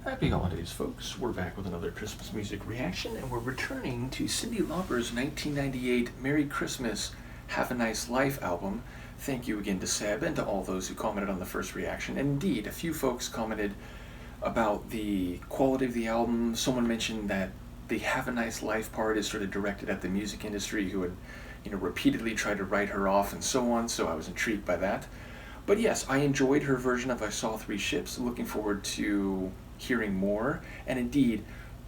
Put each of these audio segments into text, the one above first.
Happy holidays, folks. We're back with another Christmas music reaction, and we're returning to Cyndi Lauper's 1998 Merry Christmas, Have a Nice Life album. Thank you again to Seb and to all those who commented on the first reaction. And indeed, a few folks commented about the quality of the album. Someone mentioned that the Have a Nice Life part is sort of directed at the music industry who had, repeatedly tried to write her off and so on, so I was intrigued by that. But yes, I enjoyed her version of I Saw Three Ships. Looking forward to hearing more. And indeed,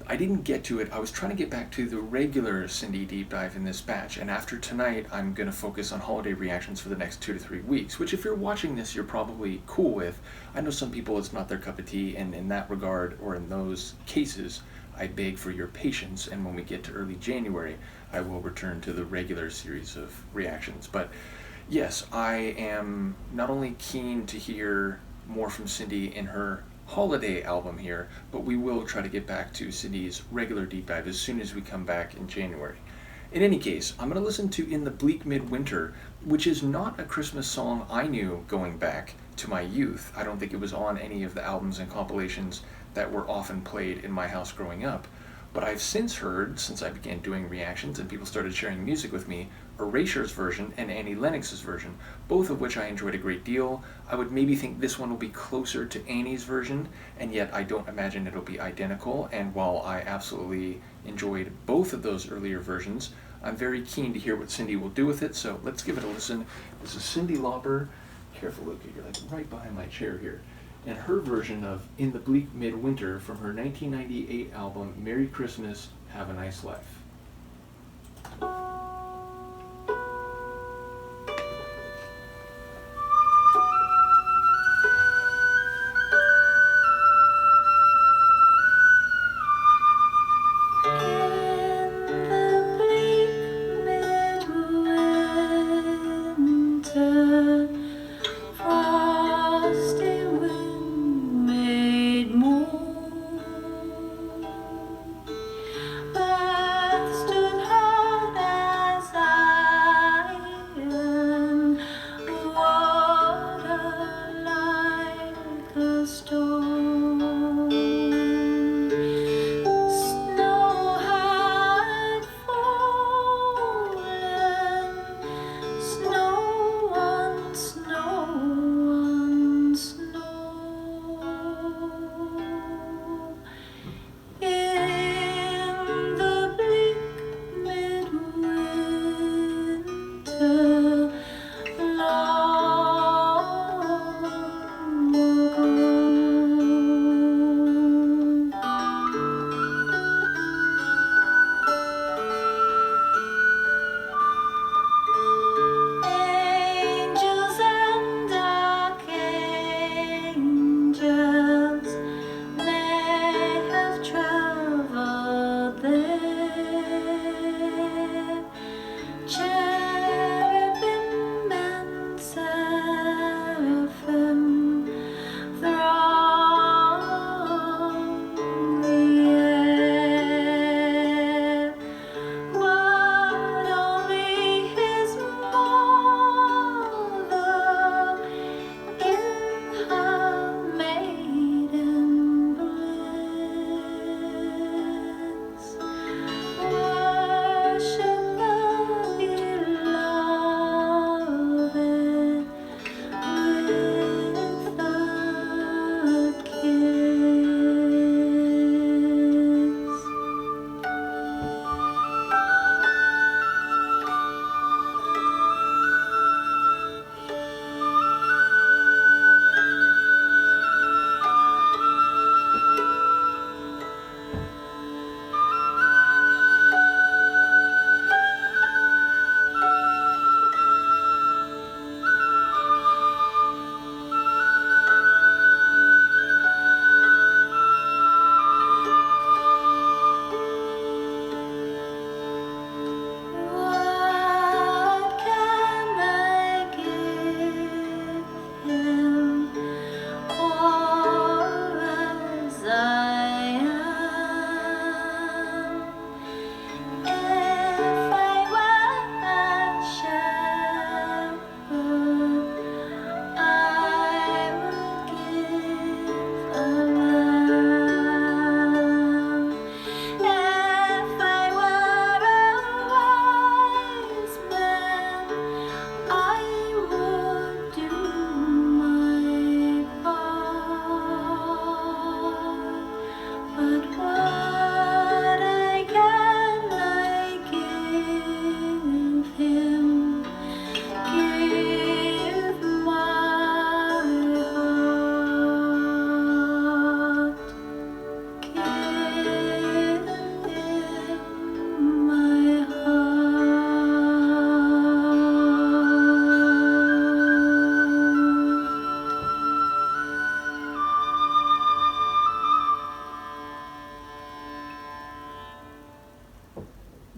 I didn't get to it. I was trying to get back to the regular Cyndi deep dive in this batch. And after tonight, I'm going to focus on holiday reactions for the next 2 to 3 weeks, which if you're watching this, you're probably cool with. I know some people it's not their cup of tea, and in that regard, or in those cases, I beg for your patience, and when we get to early January, I will return to the regular series of reactions. But yes, I am not only keen to hear more from Cyndi in her holiday album here, but we will try to get back to Cyndi's regular deep dive as soon as we come back in January. In any case, I'm going to listen to In the Bleak Midwinter, which is not a Christmas song I knew going back to my youth. I don't think it was on any of the albums and compilations that were often played in my house growing up. But I've since heard, since I began doing reactions and people started sharing music with me, Erasure's version and Annie Lennox's version, both of which I enjoyed a great deal. I would maybe think this one will be closer to Annie's version, and yet I don't imagine it'll be identical. And while I absolutely enjoyed both of those earlier versions, I'm very keen to hear what Cyndi will do with it, so let's give it a listen. This is Cyndi Lauper. Careful, Luke, you're like right behind my chair here. And her version of In the Bleak Midwinter from her 1998 album Merry Christmas, Have a Nice Life.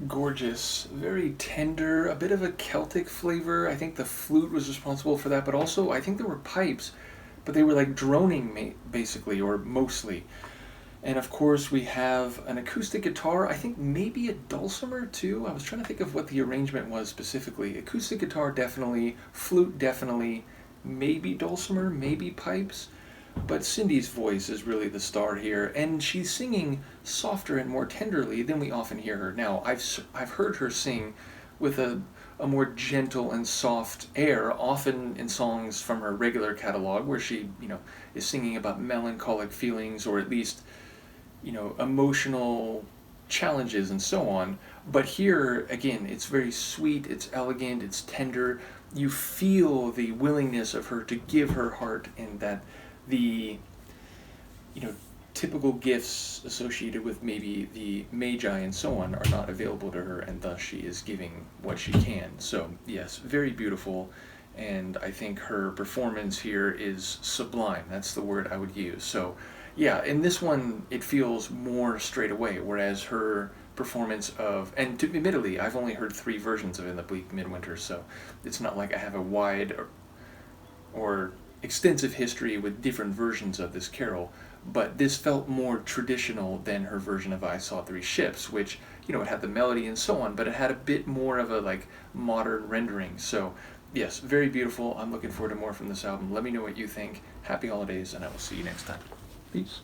gorgeous, very tender, a bit of a Celtic flavor. I think the flute was responsible for that, but also I think there were pipes, but they were like droning basically, or mostly. And of course, we have an acoustic guitar, I think maybe a dulcimer too. I was trying to think of what the arrangement was specifically. Acoustic guitar, definitely. Flute, definitely. Maybe dulcimer, maybe pipes. But Cyndi's voice is really the star here, and she's singing softer and more tenderly than we often hear her. Now, I've heard her sing with a more gentle and soft air, often in songs from her regular catalog, where she, is singing about melancholic feelings, or at least, emotional challenges and so on. But here, again, it's very sweet, it's elegant, it's tender. You feel the willingness of her to give her heart, and that the typical gifts associated with maybe the magi and so on are not available to her, and thus she is giving what she can. So yes, very beautiful, and I think her performance here is sublime. That's the word I would use. So yeah, in this one it feels more straight away, whereas her performance of, and admittedly I've only heard 3 versions of In the Bleak Midwinter, so it's not like I have a wide or extensive history with different versions of this carol, but this felt more traditional than her version of I Saw Three Ships, which, it had the melody and so on, but it had a bit more of a modern rendering. So yes, very beautiful. I'm looking forward to more from this album. Let me know what you think. Happy holidays, and I will see you next time. Peace.